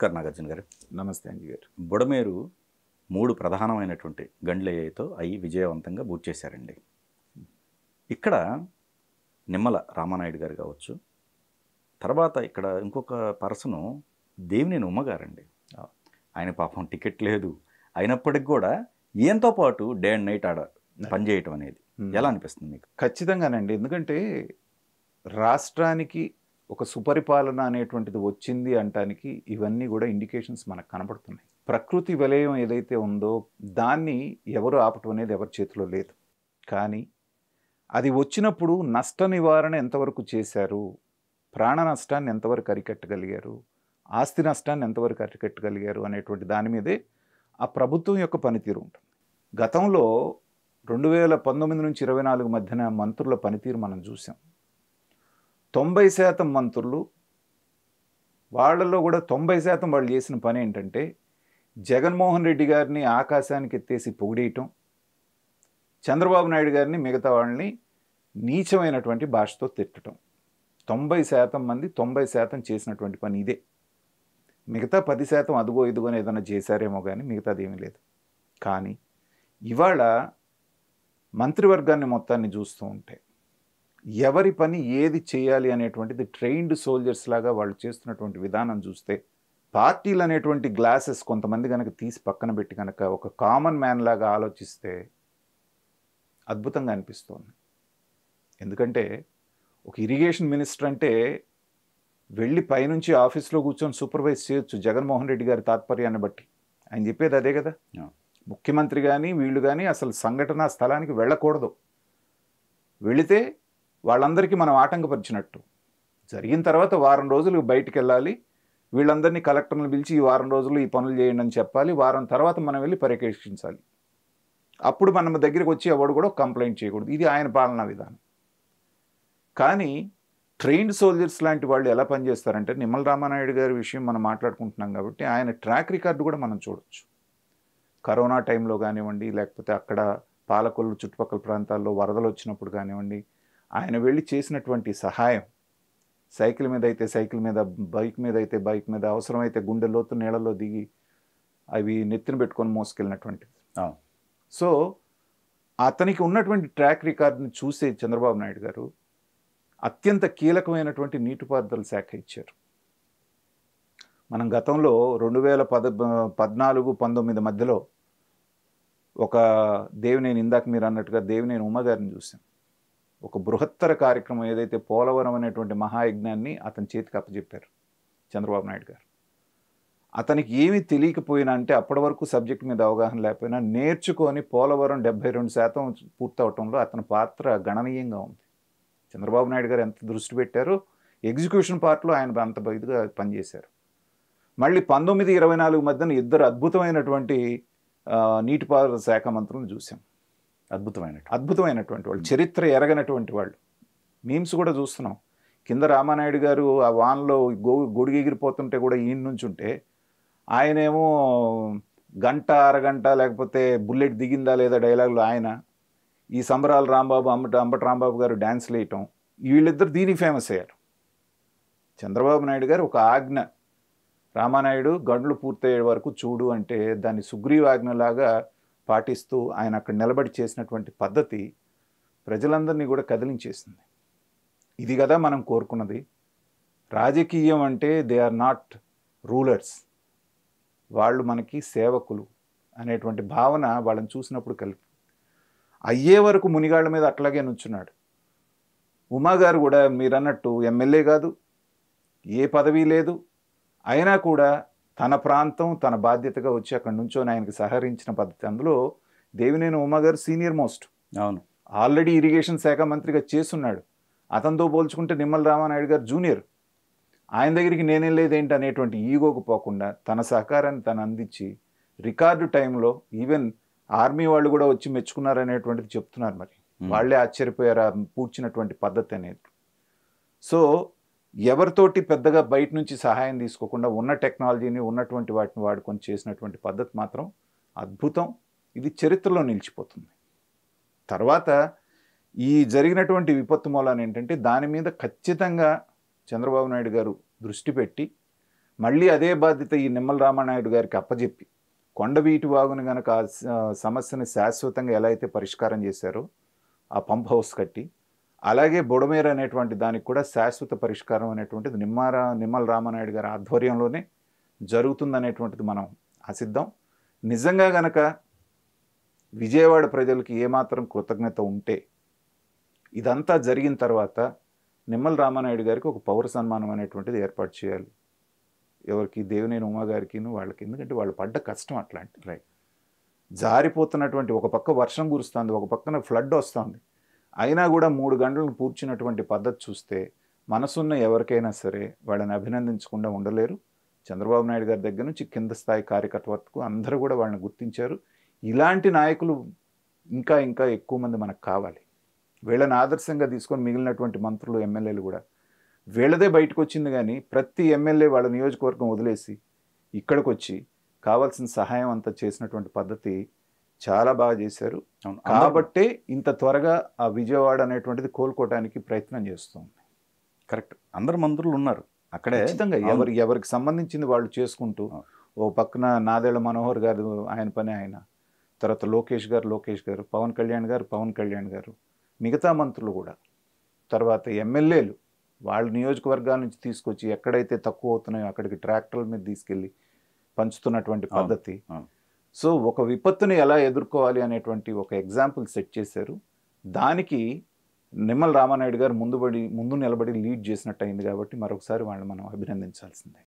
నమస్కారం నాగార్జున గారు. నమస్తే అంజీ గారు. బుడమేరు 3 ప్రధానమైనటువంటి గండ్లయ్యతో అయి విజయవంతంగా పూర్తి చేశారండి. ఇక్కడ నిమ్మల రామానాయుడు గారు కావచ్చు, తర్వాత ఇక్కడ ఇంకొక పర్సను దేవినేని ఉమ్మగారండి. ఆయన పాపం టికెట్ లేదు, అయినప్పటికి కూడా ఈయనతో పాటు డే అండ్ నైట్ ఆడ పనిచేయటం అనేది ఎలా అనిపిస్తుంది మీకు? ఖచ్చితంగానండి. ఎందుకంటే రాష్ట్రానికి ఒక సుపరిపాలన అనేటువంటిది వచ్చింది అంటానికి ఇవన్నీ కూడా ఇండికేషన్స్ మనకు కనబడుతున్నాయి. ప్రకృతి విలయం ఏదైతే ఉందో దాన్ని ఎవరు ఆపటం అనేది ఎవరి చేతిలో లేదు. కానీ అది వచ్చినప్పుడు నష్ట నివారణ ఎంతవరకు చేశారు, ప్రాణ నష్టాన్ని ఎంతవరకు అరికట్టగలిగారు, ఆస్తి నష్టాన్ని ఎంతవరకు అరికట్టగలిగారు అనేటువంటి దాని మీదే ఆ ప్రభుత్వం యొక్క పనితీరు ఉంటుంది. గతంలో 2019 నుంచి 24 మధ్యన మంత్రుల పనితీరు మనం చూసాం. 90% మంత్రులు, వాళ్ళలో కూడా 90% వాళ్ళు చేసిన పని ఏంటంటే జగన్మోహన్ రెడ్డి గారిని ఆకాశానికి ఎత్తేసి పొగిడేయటం, చంద్రబాబు నాయుడు గారిని మిగతా వాళ్ళని నీచమైనటువంటి భాషతో తిట్టడం. 90% మంది 90% చేసినటువంటి పని ఇదే. మిగతా 10% అదుగో ఇదిగోని ఏదైనా చేశారేమో కానీ మిగతాది ఏమీ లేదు. కానీ ఇవాళ మంత్రివర్గాన్ని మొత్తాన్ని చూస్తూ ఉంటే ఎవరి పని ఏది చేయాలి అనేటువంటిది ట్రైన్డ్ సోల్జర్స్ లాగా వాళ్ళు చేస్తున్నటువంటి విధానం చూస్తే, పార్టీలు అనేటువంటి గ్లాసెస్ కొంతమంది కనుక తీసి పక్కన పెట్టి కనుక ఒక కామన్ మ్యాన్ లాగా ఆలోచిస్తే అద్భుతంగా అనిపిస్తుంది. ఎందుకంటే ఒక ఇరిగేషన్ మినిస్టర్ అంటే వెళ్ళి పైనుంచి ఆఫీస్లో కూర్చొని సూపర్వైజ్ చేయొచ్చు జగన్మోహన్ రెడ్డి గారి తాత్పర్యాన్ని బట్టి. ఆయన చెప్పేది అదే కదా. ముఖ్యమంత్రి కానీ వీళ్ళు కానీ అసలు సంఘటనా స్థలానికి వెళ్ళకూడదు. వెళితే వాళ్ళందరికీ మనం ఆటంకపరిచినట్టు. జరిగిన తర్వాత వారం రోజులు బయటికి వెళ్ళాలి, వీళ్ళందరినీ కలెక్టర్ని పిలిచి ఈ వారం రోజులు ఈ పనులు చేయండి అని చెప్పాలి. వారం తర్వాత మనం వెళ్ళి పర్యవేక్షించాలి. అప్పుడు మన దగ్గరికి వచ్చి ఎవడు కూడా కంప్లైంట్ చేయకూడదు. ఇది ఆయన పాలనా విధానం. కానీ ట్రైన్డ్ సోల్జర్స్ లాంటి వాళ్ళు ఎలా పనిచేస్తారంటే, నిమ్మల రామానాయుడు గారి విషయం మనం మాట్లాడుకుంటున్నాం కాబట్టి ఆయన ట్రాక్ రికార్డు కూడా మనం చూడొచ్చు. కరోనా టైంలో కానివ్వండి, లేకపోతే అక్కడ పాలకొల్లు చుట్టుపక్కల ప్రాంతాల్లో వరదలు వచ్చినప్పుడు కానివ్వండి, ఆయన వెళ్ళి చేసినటువంటి సహాయం, సైకిల్ మీద అయితే సైకిల్ మీద, బైక్ మీద అయితే బైక్ మీద, అవసరమైతే గుండె లోతు నీళ్ళలో దిగి అవి నెత్తిన పెట్టుకొని మోసుకెళ్ళినటువంటిది. సో అతనికి ఉన్నటువంటి ట్రాక్ రికార్డుని చూసే చంద్రబాబు నాయుడు గారు అత్యంత కీలకమైనటువంటి నీటిపారుదల శాఖ ఇచ్చారు. మనం గతంలో 2014-19 మధ్యలో ఒక దేవినేని, ఇందాక మీరు అన్నట్టుగా దేవినేని ఉమ్మగారిని చూసాం. ఒక బృహత్తర కార్యక్రమం ఏదైతే పోలవరం అనేటువంటి మహాయజ్ఞాన్ని అతని చేతికి అప్పచెప్పారు చంద్రబాబు నాయుడు గారు. అతనికి ఏమీ తెలియకపోయినా, అంటే అప్పటి వరకు సబ్జెక్ట్ మీద అవగాహన లేకపోయినా నేర్చుకొని పోలవరం 72% పూర్తవటంలో అతని పాత్ర గణనీయంగా ఉంది. చంద్రబాబు నాయుడు గారు ఎంత దృష్టి పెట్టారో ఎగ్జిక్యూషన్ పార్ట్లో ఆయన అంత ఇదిగా పనిచేశారు. మళ్ళీ 19-24 మధ్యన ఇద్దరు అద్భుతమైనటువంటి నీటిపారుదల శాఖ మంత్రులను చూసాం. అద్భుతమైనటువంటి వాళ్ళు, చరిత్ర ఎరగనటువంటి వాళ్ళు. మీమ్స్ కూడా చూస్తున్నాం. కింద రామానాయుడు గారు ఆ వాన్లో గొడుగు ఎగిరిపోతుంటే కూడా ఈయన నుంచి ఉంటే, ఆయనేమో గంట అరగంట లేకపోతే బుల్లెట్ దిగిందా లేదా డైలాగులు ఆయన, ఈ సంబరాలు రాంబాబు అంబటి రాంబాబు గారు డ్యాన్స్లు వేయటం, వీళ్ళిద్దరు దీనికి ఫేమస్ అయ్యారు. చంద్రబాబు నాయుడు గారు ఒక ఆజ్ఞ, రామానాయుడు గంటలు పూర్తయ్యే వరకు చూడు అంటే దాన్ని సుగ్రీవాజ్ఞలాగా పాటిస్తూ ఆయన అక్కడ నిలబడి చేసినటువంటి పద్ధతి ప్రజలందరినీ కూడా కదిలించేసింది. ఇది కదా మనం కోరుకున్నది. రాజకీయం అంటే దే ఆర్ నాట్ రూలర్స్, వాళ్ళు మనకి సేవకులు అనేటువంటి భావన వాళ్ళని చూసినప్పుడు కలిపి అయ్యే వరకు మునిగాళ్ళ మీద అట్లాగే నుంచున్నాడు. ఉమాగారు కూడా మీరన్నట్టు ఎమ్మెల్యే కాదు, ఏ పదవి లేదు, అయినా కూడా తన ప్రాంతం తన బాధ్యతగా వచ్చి అక్కడ నుంచొని ఆయనకి సహకరించిన పద్ధతి. అందులో దేవినేని ఉమ్మగారు సీనియర్ మోస్ట్. అవును, ఆల్రెడీ ఇరిగేషన్ శాఖ మంత్రిగా చేస్తున్నాడు. అతనితో పోల్చుకుంటే నిమ్మల రామానాయుడు గారు జూనియర్. ఆయన దగ్గరికి నేనేం లేదేంటి అనేటువంటి ఈగోకు పోకుండా తన సహకారాన్ని తను అందించి రికార్డు టైంలో ఈవెన్ ఆర్మీ వాళ్ళు కూడా వచ్చి మెచ్చుకున్నారు అనేటువంటిది చెప్తున్నారు. మరి వాళ్ళే ఆశ్చర్యపోయారు పూడ్చినటువంటి పద్ధతి అనేది. సో ఎవరితోటి పెద్దగా బయట నుంచి సహాయం తీసుకోకుండా ఉన్న టెక్నాలజీని ఉన్నటువంటి వాటిని వాడుకొని చేసినటువంటి పద్ధతి మాత్రం అద్భుతం. ఇది చరిత్రలో నిలిచిపోతుంది. తర్వాత ఈ జరిగినటువంటి విపత్తు మూలాన్ని ఏంటంటే దాని మీద ఖచ్చితంగా చంద్రబాబు నాయుడు గారు దృష్టి పెట్టి మళ్ళీ అదే బాధ్యత ఈ నిమ్మల రామానాయుడు గారికి అప్పజెప్పి కొండవీటి వాగుని గనక సమస్యని శాశ్వతంగా ఎలా అయితే పరిష్కారం చేశారో ఆ పంప్ హౌస్ కట్టి, అలాగే బుడమేరు అనేటువంటి దానికి కూడా శాశ్వత పరిష్కారం అనేటువంటిది నిమ్మల రామానాయుడు గారి ఆధ్వర్యంలోనే జరుగుతుందనేటువంటిది మనం ఆశిద్దాం. నిజంగా గనక విజయవాడ ప్రజలకి ఏమాత్రం కృతజ్ఞత ఉంటే ఇదంతా జరిగిన తర్వాత నిమ్మల రామానాయుడు గారికి ఒక పౌర సన్మానం అనేటువంటిది ఏర్పాటు చేయాలి. ఎవరికి? దేవినేని ఉమా గారికిను వాళ్ళకి. ఎందుకంటే వాళ్ళు పడ్డ కష్టం అట్లాంటి. రైట్. జారిపోతున్నటువంటి, ఒక పక్క వర్షం కురుస్తుంది, ఒక పక్కన ఫ్లడ్ వస్తుంది, అయినా కూడా 3 గంటలను పూడ్చినటువంటి పద్ధతి చూస్తే మనసున్న ఎవరికైనా సరే వాళ్ళని అభినందించకుండా ఉండలేరు. చంద్రబాబు నాయుడు గారి దగ్గర నుంచి కింద స్థాయి కార్యకర్త వరకు అందరూ కూడా వాళ్ళని గుర్తించారు. ఇలాంటి నాయకులు ఇంకా ఇంకా ఎక్కువ మంది మనకు కావాలి. వీళ్ళని ఆదర్శంగా తీసుకొని మిగిలినటువంటి మంత్రులు, ఎమ్మెల్యేలు కూడా వీళ్ళదే బయటకు వచ్చింది. కానీ ప్రతి ఎమ్మెల్యే వాళ్ళ నియోజకవర్గం వదిలేసి ఇక్కడికి వచ్చి కావాల్సిన సహాయం అంతా చేసినటువంటి పద్ధతి చాలా బాగా చేశారు. కాబట్టే ఇంత త్వరగా ఆ విజయవాడ అనేటువంటిది కోలుకోవడానికి ప్రయత్నం చేస్తుంది. కరెక్ట్. అందరు మంత్రులు ఉన్నారు అక్కడే. ఖచ్చితంగా ఎవరికి సంబంధించింది వాళ్ళు చేసుకుంటూ, ఓ పక్కన నాదెళ్ల మనోహర్ గారు ఆయన పని ఆయన, తర్వాత లోకేష్ గారు, పవన్ కళ్యాణ్ గారు, మిగతా మంత్రులు కూడా, తర్వాత ఎమ్మెల్యేలు వాళ్ళ నియోజకవర్గాల నుంచి తీసుకొచ్చి ఎక్కడైతే తక్కువ అవుతున్నాయో అక్కడికి ట్రాక్టర్ల మీద తీసుకెళ్ళి పంచుతున్నటువంటి పద్ధతి. సో ఒక విపత్తుని ఎలా ఎదుర్కోవాలి అనేటువంటి ఒక ఎగ్జాంపుల్ సెట్ చేశారు. దానికి నిమ్మల రామానాయుడు గారు ముందు నిలబడి లీడ్ చేసినట్టు అయింది. కాబట్టి మరొకసారి వాళ్ళని మనం అభినందించాల్సిందే.